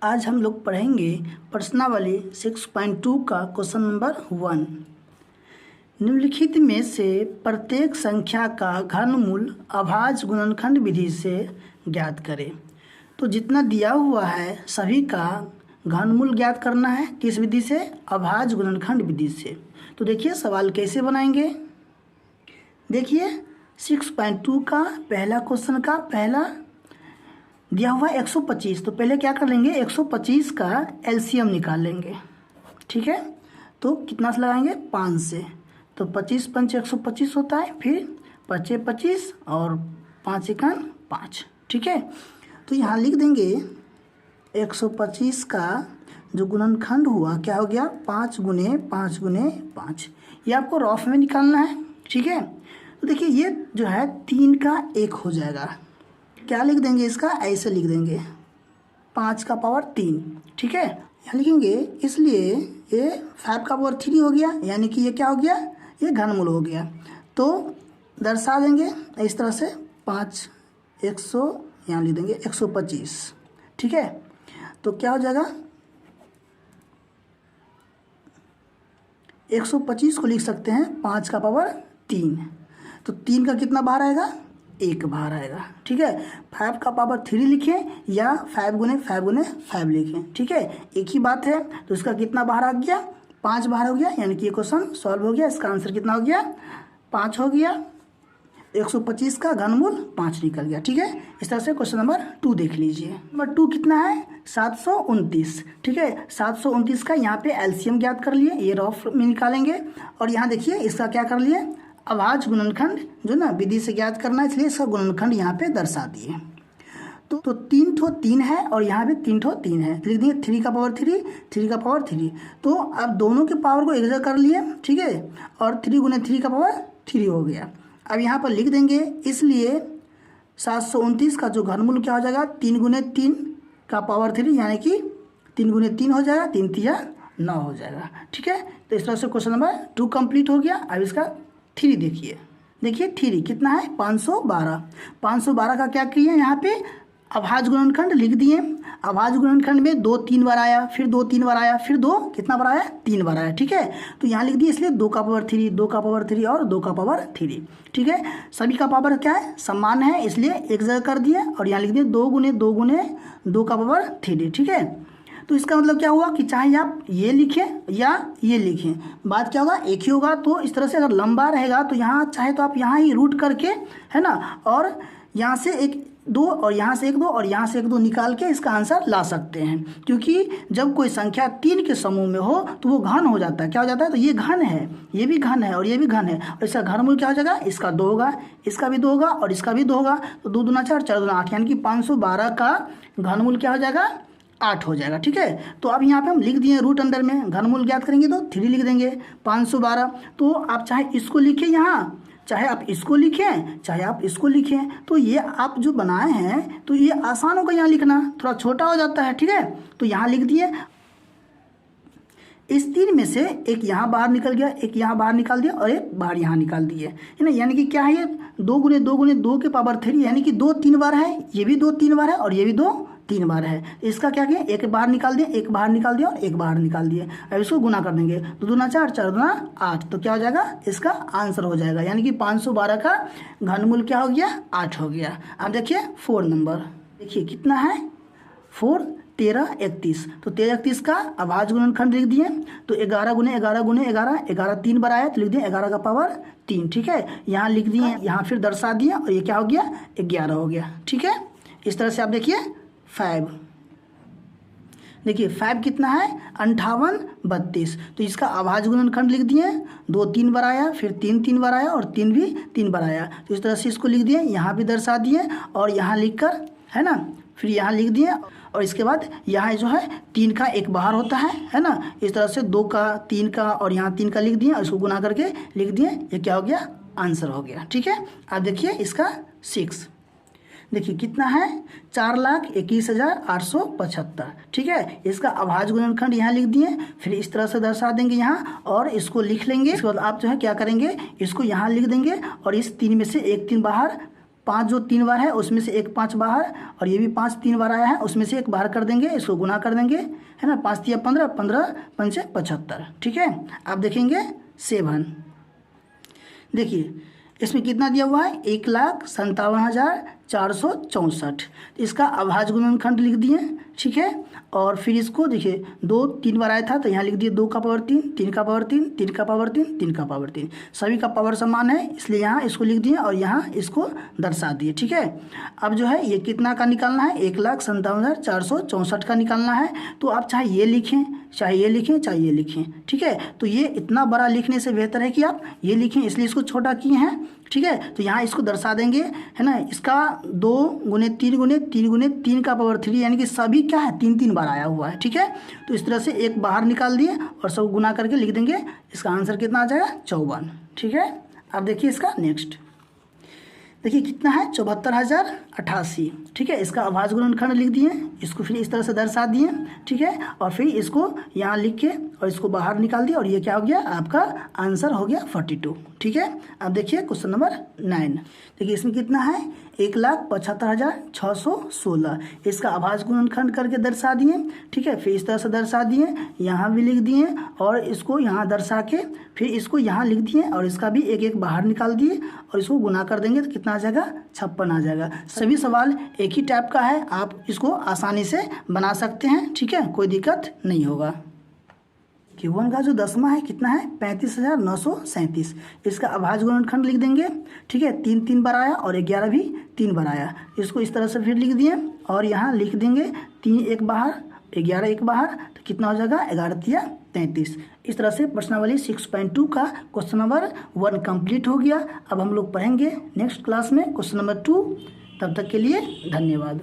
आज हम लोग पढ़ेंगे प्रश्नावली 6.2 का क्वेश्चन नंबर 1। निम्नलिखित में से प्रत्येक संख्या का घनमूल अभाज्य गुणनखंड विधि से ज्ञात करें। तो जितना दिया हुआ है सभी का घनमूल ज्ञात करना है। किस विधि से? अभाज्य गुणनखंड विधि से। तो देखिए सवाल कैसे बनाएंगे। देखिए 6.2 का पहला क्वेश्चन का पहला दिया हुआ 125। तो पहले क्या कर लेंगे, 125 का एलसीएम निकाल लेंगे। ठीक है, तो कितना से लगाएंगे, 5 से। तो 25 पंच 125 होता है, फिर 25 25 और 5 एकन 5। ठीक है, तो यहाँ लिख देंगे 125 का जो गुणनखंड हुआ क्या हो गया, 5 गुने 5 गुने 5। ये आपको रफ में निकालना है। ठीक है, तो देखिए ये जो है 3 का 1 हो जाएगा। क्या लिख देंगे इसका, ऐसे लिख देंगे 5 का पावर 3। ठीक है, यहाँ लिखेंगे, इसलिए ये 5 का पावर 3 हो गया, यानी कि ये क्या हो गया, ये घनमूल हो गया। तो दर्शा देंगे इस तरह से 5 100 यहाँ लिख देंगे 125। ठीक है, तो क्या हो जाएगा, 125 को लिख सकते हैं 5 का पावर 3। तो 3 का कितना बाहर आएगा, 1 बाहर आएगा। ठीक है, 5 का पावर 3 लिखें या 5 गुने 5 गुने 5 लिखें। ठीक है, एक ही बात है। तो इसका कितना बाहर आ गया, 5 बाहर हो गया, यानी कि ये क्वेश्चन सॉल्व हो गया। इसका आंसर कितना हो गया, 5 हो गया। 125 का घनमूल 5 निकल गया। ठीक है, इस तरह से क्वेश्चन नंबर 2 देख लीजिए। नंबर 2 कितना है, 729। ठीक है, 729 का यहाँ पे एलसीएम ज्ञात कर लिए, ये रफ में निकालेंगे। और यहाँ देखिए इसका क्या कर लिए, अभाज्य गुणनखंड जो ना विधि से ज्ञात करना है, इसलिए इसका गुणनखंड यहाँ पे दर्शा दिए। तो 3 ठो 3 है और यहाँ पे 3 ठो 3 है, लिख दिए 3 का पावर 3 3 का पावर 3। तो अब दोनों के पावर को एक जगह कर लिए। ठीक है, और 3 गुने 3 का पावर 3 हो गया। अब यहाँ पर लिख देंगे, इसलिए 729 का जो घनमूल क्या हो जाएगा, 3 गुने 3 का पावर 3, यानी कि 3 गुने 3 हो जाएगा, 3 3 9 हो जाएगा। ठीक है, तो इस तरह से क्वेश्चन नंबर 2 कंप्लीट हो गया। अब इसका 3 देखिए। देखिए 3 कितना है, 512। 512 का क्या किए, यहाँ पे अभाज्य गुणनखंड लिख दिए। अभाज्य गुणनखंड में 2 3 बार आया, फिर 2 3 बार आया, फिर 2 कितना बार आया, 3 बार आया। ठीक है, तो यहाँ लिख दिए, इसलिए 2 का पावर 3 2 का पावर 3 और 2 का पावर 3। ठीक है, सभी का पावर क्या है, समान है, इसलिए एक जगह कर दिए। और यहाँ लिख दिए 2 गुने 2 गुने 2 का पावर 3। ठीक है, तो इसका मतलब क्या हुआ कि चाहे आप ये लिखें या ये लिखें, बात क्या होगा, एक ही होगा। तो इस तरह से अगर लंबा रहेगा तो यहाँ चाहे तो आप यहाँ ही रूट करके, है ना, और यहाँ से 1 2 और यहाँ से 1 2 और यहाँ से 1 2 निकाल के इसका आंसर ला सकते हैं। क्योंकि जब कोई संख्या 3 के समूह में हो तो वो घन हो जाता है। क्या हो जाता है, तो ये घन है, ये भी घन है और ये भी घन है। और इसका घनमूल क्या हो जाएगा, इसका 2 होगा, इसका भी 2 होगा और इसका भी 2 होगा। तो 2 दूना 4 4 दूना 8, यानी कि 512 का घनमूल क्या हो जाएगा, 8 हो जाएगा। ठीक है, तो अब यहाँ पे हम लिख दिए रूट अंदर में, घनमूल ज्ञात करेंगे तो 3 लिख देंगे 512। तो आप चाहे इसको लिखें यहाँ, चाहे आप इसको लिखें, चाहे आप इसको लिखें, तो ये आप जो बनाए हैं तो ये आसान होगा यहाँ लिखना, थोड़ा छोटा हो जाता है। ठीक है, तो यहाँ लिख दिए। इस 3 में से एक यहाँ बाहर निकल गया, एक यहाँ बाहर निकाल दिया और एक बाहर यहाँ निकाल दिए, है ना। यानी कि क्या है, ये 2 गुने 2 गुने 2 के पावर 3, यानी कि 2 3 बार है, ये भी 2 3 बार है और ये भी 2 3 बार है। इसका क्या किया, एक बाहर निकाल दिए, एक बाहर निकाल दिया और एक बाहर निकाल दिए। अब इसको गुना कर देंगे, 2 दूना 4 4 दूना 8। तो क्या हो जाएगा, इसका आंसर हो जाएगा, यानी कि 512 का घनमूल क्या हो गया, 8 हो गया। अब देखिए 4 नंबर, देखिए कितना है, 4 13 31। तो 13 31 का अभाज्य गुणनखंड लिख दिए। तो 11 गुने 11 गुने 11, 11 3 बार आया तो लिख दिए 11 का पावर 3। ठीक है, यहाँ लिख दिए, यहाँ फिर दर्शा दिए और ये क्या हो गया, 11 हो गया। ठीक है, इस तरह से आप देखिए 5, देखिए 5 कितना है, 58 32। तो इसका अभाज्य गुणनखंड लिख दिए, 2 3 बार आया, फिर 3 3 बार आया और 3 भी 3 बार आया। तो इस तरह से इसको लिख दिए, यहाँ भी दर्शा दिए और यहाँ लिख कर, है ना, फिर यहाँ लिख दिए। और इसके बाद यहाँ जो है 3 का 1 बाहर होता है ना। इस तरह से 2 का 3 का और यहाँ 3 का लिख दिए और इसको गुना करके लिख दिए, ये क्या हो गया, आंसर हो गया। ठीक है, अब देखिए इसका 6, देखिए कितना है, 4,21,875। ठीक है, इसका अभाज्य गुणनखंड यहाँ लिख दिए, फिर इस तरह से दर्शा देंगे यहाँ और इसको लिख लेंगे। इसके बाद आप जो है क्या करेंगे, इसको यहाँ लिख देंगे और इस 3 में से एक 3 बाहर 5 जो 3 बार है उसमें से एक 5 बाहर, और ये भी 5 3 बार आया है उसमें से एक बाहर कर देंगे, इसको गुना कर देंगे, है ना। 5 तिया 15, 15 पंचे 75, ठीक है। आप देखेंगे 7। देखिए इसमें कितना दिया हुआ है, 1,57,464। इसका अभाज्य गुणनखंड लिख दिए, ठीक है। और फिर इसको देखिए 2 3 बार आया था तो यहाँ लिख दिए 2 का पावर 3, 3 का पावर 3, 3 का पावर 3, 3 का पावर 3। सभी का पावर समान है इसलिए यहाँ इसको लिख दिए और यहाँ इसको दर्शा दिए, ठीक है। अब जो है ये कितना का निकालना है, 1,57,464 का निकालना है। तो आप चाहे ये लिखें, चाहे ये लिखें, चाहे ये लिखें, ठीक है। तो ये इतना बड़ा लिखने से बेहतर है कि आप ये लिखें, इसलिए इसको छोटा किए हैं, ठीक है। तो यहाँ इसको दर्शा देंगे, है ना। इसका 2 गुने 3 गुने 3 गुने 3 का पावर 3, यानी कि सभी क्या है 3 3 बार आया हुआ है, ठीक है। तो इस तरह से एक बाहर निकाल दिए और सब गुना करके लिख देंगे। इसका आंसर कितना आ जाएगा, 54, ठीक है। अब देखिए इसका नेक्स्ट, देखिए कितना है, 74,088, ठीक है। इसका अभाज्य गुणनखंड लिख दिए, इसको फिर इस तरह से दर्शा दिए, ठीक है। और फिर इसको यहाँ लिख के और इसको बाहर निकाल दिया और ये क्या हो गया, आपका आंसर हो गया 42, ठीक है। अब देखिए क्वेश्चन नंबर 9। देखिए इसमें कितना है, 1,75,616। इसका अभाज्य गुणनखंड करके दर्शा दिए, ठीक है। फिर इस तरह से दर्शा दिए, यहाँ भी लिख दिए और इसको यहाँ दर्शा के फिर इसको यहाँ लिख दिए और इसका भी एक एक बाहर निकाल दिए और इसको गुना कर देंगे तो कितना आ जाएगा, 56 आ जाएगा। सभी सवाल एक ही टाइप का है, आप इसको आसानी से बना सकते हैं, ठीक है, कोई दिक्कत नहीं होगा। Q1 का जो 10वां है कितना है, 35,937। इसका अभाज्य गुणनखंड लिख देंगे, ठीक है। 3 3 बार आया और 11 भी 3 बार आया, इसको इस तरह से फिर लिख दिए और यहाँ लिख देंगे 3 एक बाहर, 11 एक बाहर, तो कितना हो जाएगा, 11 तिया 33। इस तरह से प्रश्नावली 6.2 का क्वेश्चन नंबर 1 कंप्लीट हो गया। अब हम लोग पढ़ेंगे नेक्स्ट क्लास में क्वेश्चन नंबर 2। तब तक के लिए धन्यवाद।